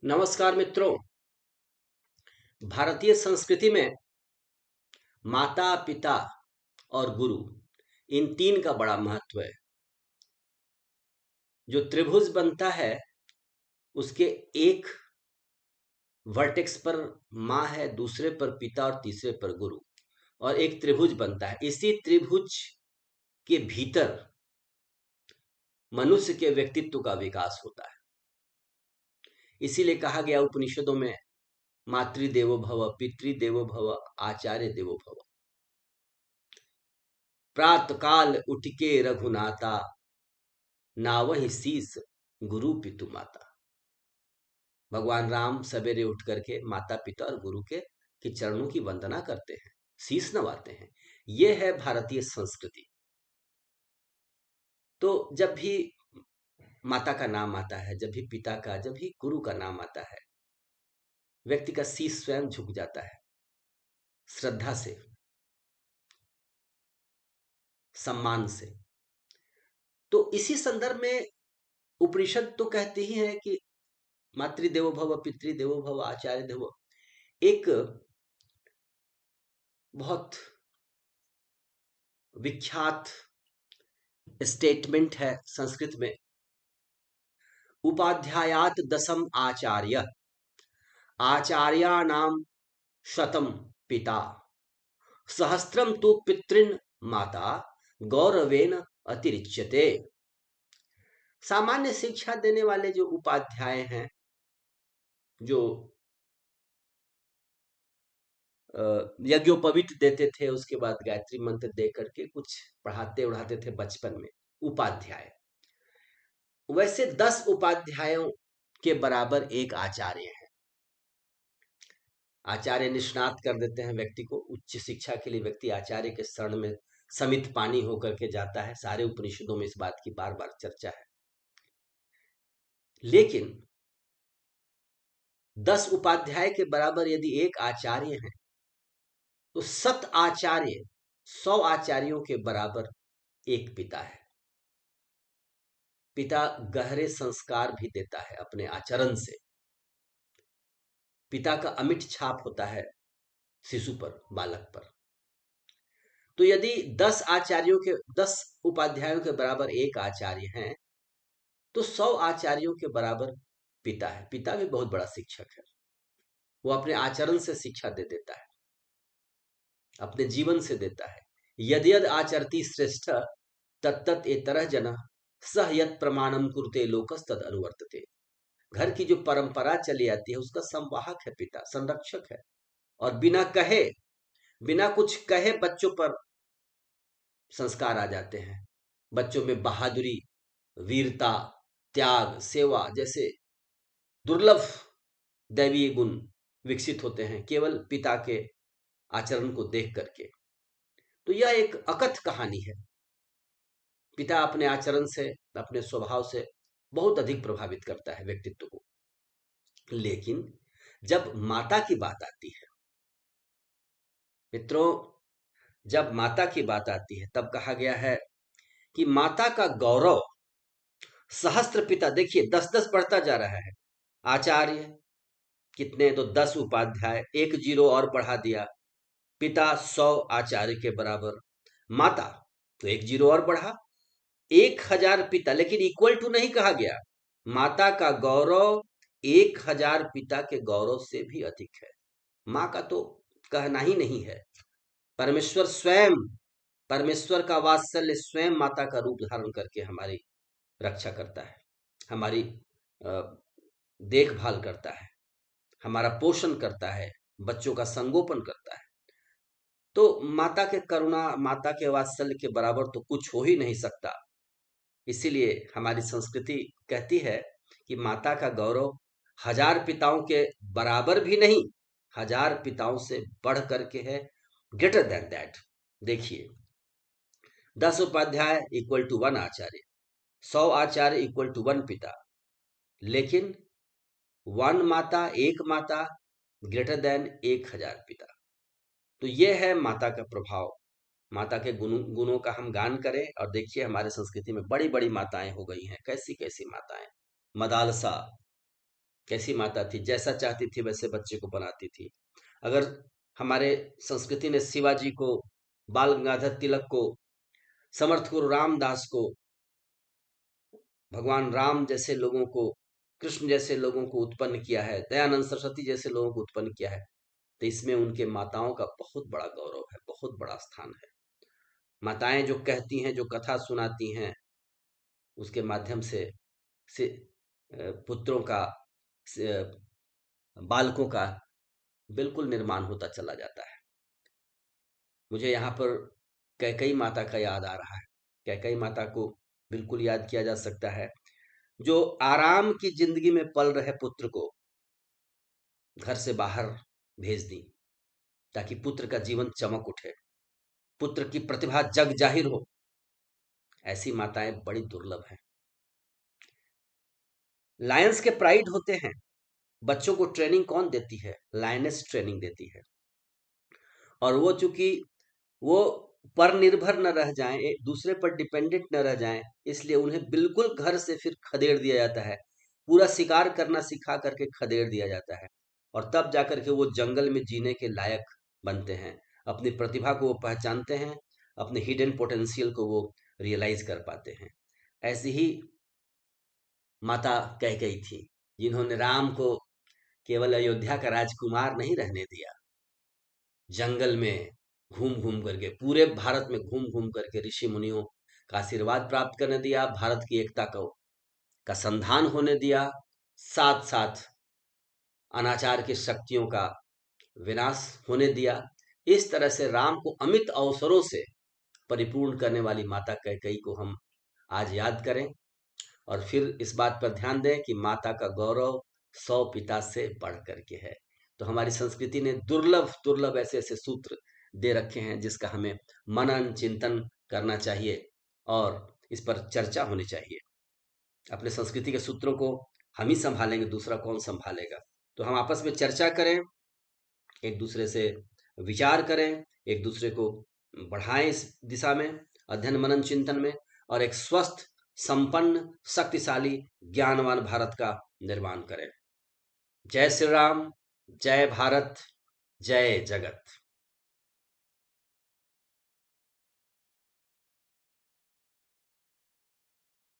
नमस्कार मित्रों। भारतीय संस्कृति में माता, पिता और गुरु, इन तीन का बड़ा महत्व है। जो त्रिभुज बनता है उसके एक वर्टेक्स पर माँ है, दूसरे पर पिता और तीसरे पर गुरु, और एक त्रिभुज बनता है। इसी त्रिभुज के भीतर मनुष्य के व्यक्तित्व का विकास होता है। इसीलिए कहा गया उपनिषदों में, मातृदेवो भव, पितृदेवो भव, आचार्य देवो भव। प्रात काल उठ के रघुनाथा, नावहि शीस गुरु पितु माता। भगवान राम सवेरे उठ करके माता पिता और गुरु के चरणों की वंदना करते हैं, शीस नवाते हैं। ये है भारतीय संस्कृति। तो जब भी माता का नाम आता है, जब भी पिता का, जब भी गुरु का नाम आता है, व्यक्ति का शीस स्वयं झुक जाता है, श्रद्धा से, सम्मान से। तो इसी संदर्भ में उपनिषद तो कहते ही है कि मातृदेवो भव, पितृदेवो भव, आचार्य देवो। एक बहुत विख्यात स्टेटमेंट है संस्कृत में, उपाध्यायात दशम आचार्य, आचार्याणाम शतम पिता, सहस्त्रम तु पितृन माता, गौरवेन अतिरिच्यते। सामान्य शिक्षा देने वाले जो उपाध्याय हैं, जो यज्ञोपवीत देते थे, उसके बाद गायत्री मंत्र दे करके कुछ पढ़ाते उढ़ाते थे बचपन में, उपाध्याय। वैसे 10 उपाध्यायों के बराबर एक आचार्य है। आचार्य निष्णात कर देते हैं व्यक्ति को। उच्च शिक्षा के लिए व्यक्ति आचार्य के शरण में समित पानी होकर के जाता है। सारे उपनिषदों में इस बात की बार बार चर्चा है। लेकिन 10 उपाध्याय के बराबर यदि एक आचार्य है, तो 7 आचार्य 100 आचार्यों के बराबर एक पिता है। पिता गहरे संस्कार भी देता है अपने आचरण से। पिता का अमिट छाप होता है शिशु पर, बालक पर। तो यदि 10 उपाध्यायों के बराबर एक आचार्य हैं, तो 100 आचार्यों के बराबर पिता है। पिता भी बहुत बड़ा शिक्षक है। वो अपने आचरण से शिक्षा दे देता है, अपने जीवन से देता है। यद यद आचरति श्रेष्ठ, तत्तत एतरः जनः, सह यत् प्रमाणम कुरुते लोकस तद अनुवर्तते। घर की जो परंपरा चली आती है, उसका संवाहक है पिता, संरक्षक है। और बिना कुछ कहे बच्चों पर संस्कार आ जाते हैं। बच्चों में बहादुरी, वीरता, त्याग, सेवा जैसे दुर्लभ दैवीय गुण विकसित होते हैं केवल पिता के आचरण को देख करके। तो यह एक अकथ कहानी है। पिता अपने आचरण से, अपने स्वभाव से बहुत अधिक प्रभावित करता है व्यक्तित्व को। लेकिन जब माता की बात आती है मित्रों, जब माता की बात आती है, तब कहा गया है कि माता का गौरव सहस्त्र पिता। देखिए 10-10 बढ़ता जा रहा है। आचार्य कितने, तो 10 उपाध्याय, एक जीरो और बढ़ा दिया। पिता 100 आचार्य के बराबर। माता तो एक जीरो और बढ़ा, 1000 पिता। लेकिन इक्वल टू नहीं कहा गया। माता का गौरव 1000 पिता के गौरव से भी अधिक है। माँ का तो कहना ही नहीं है। परमेश्वर स्वयं, परमेश्वर का वात्सल्य स्वयं माता का रूप धारण करके हमारी रक्षा करता है, हमारी देखभाल करता है, हमारा पोषण करता है, बच्चों का संगोपन करता है। तो माता के करुणा, माता के वात्सल्य के बराबर तो कुछ हो ही नहीं सकता। इसीलिए हमारी संस्कृति कहती है कि माता का गौरव 1000 पिताओं के बराबर भी नहीं, 1000 पिताओं से बढ़ करके है, ग्रेटर देन दैट। देखिए 10 उपाध्याय इक्वल टू 1 आचार्य, 100 आचार्य इक्वल टू 1 पिता। लेकिन 1 माता, एक माता ग्रेटर देन 1000 पिता। तो यह है माता का प्रभाव। माता के गुणों का हम गान करें। और देखिए हमारे संस्कृति में बड़ी बड़ी माताएं हो गई हैं। कैसी कैसी माताएं, मदालसा, कैसी माता थी, जैसा चाहती थी वैसे बच्चे को बनाती थी। अगर हमारे संस्कृति ने शिवाजी को, बाल गंगाधर तिलक को, समर्थ गुरु रामदास को, भगवान राम जैसे लोगों को, कृष्ण जैसे लोगों को उत्पन्न किया है, दयानंद सरस्वती जैसे लोगों को उत्पन्न किया है, तो इसमें उनके माताओं का बहुत बड़ा गौरव है, बहुत बड़ा स्थान है। माताएं जो कहती हैं, जो कथा सुनाती हैं, उसके माध्यम से पुत्रों का, बालकों का बिल्कुल निर्माण होता चला जाता है। मुझे यहाँ पर कैकई माता का याद आ रहा है। कैकई माता को बिल्कुल याद किया जा सकता है, जो आराम की जिंदगी में पल रहे पुत्र को घर से बाहर भेज दी, ताकि पुत्र का जीवन चमक उठे, पुत्र की प्रतिभा जग जाहिर हो। ऐसी माताएं बड़ी दुर्लभ हैं। लायंस के प्राइड होते हैं। बच्चों को ट्रेनिंग कौन देती है? लायनेस ट्रेनिंग देती है। और वो चूंकि वो पर निर्भर न रह जाएं, एक दूसरे पर डिपेंडेंट न रह जाएं, इसलिए उन्हें बिल्कुल घर से फिर खदेड़ दिया जाता है। पूरा शिकार करना सिखा करके खदेड़ दिया जाता है, और तब जाकर के वो जंगल में जीने के लायक बनते हैं। अपनी प्रतिभा को वो पहचानते हैं, अपने हिडन पोटेंशियल को वो रियलाइज कर पाते हैं। ऐसी ही माता कैकेयी थी, जिन्होंने राम को केवल अयोध्या का राजकुमार नहीं रहने दिया, जंगल में घूम घूम करके, पूरे भारत में घूम घूम करके ऋषि मुनियों का आशीर्वाद प्राप्त करने दिया, भारत की एकता को का संधान होने दिया, साथ साथ अनाचार की शक्तियों का विनाश होने दिया। इस तरह से राम को अमित अवसरों से परिपूर्ण करने वाली माता कैकेयी को हम आज याद करें, और फिर इस बात पर ध्यान दें कि माता का गौरव 100 पिता से बढ़ करके है। तो हमारी संस्कृति ने दुर्लभ दुर्लभ ऐसे ऐसे सूत्र दे रखे हैं, जिसका हमें मनन चिंतन करना चाहिए और इस पर चर्चा होनी चाहिए। अपने संस्कृति के सूत्रों को हम ही संभालेंगे, दूसरा कौन संभालेगा? तो हम आपस में चर्चा करें, एक दूसरे से विचार करें, एक दूसरे को बढ़ाएं इस दिशा में, अध्ययन मनन चिंतन में, और एक स्वस्थ, संपन्न, शक्तिशाली, ज्ञानवान भारत का निर्माण करें। जय श्री राम, जय भारत, जय जगत।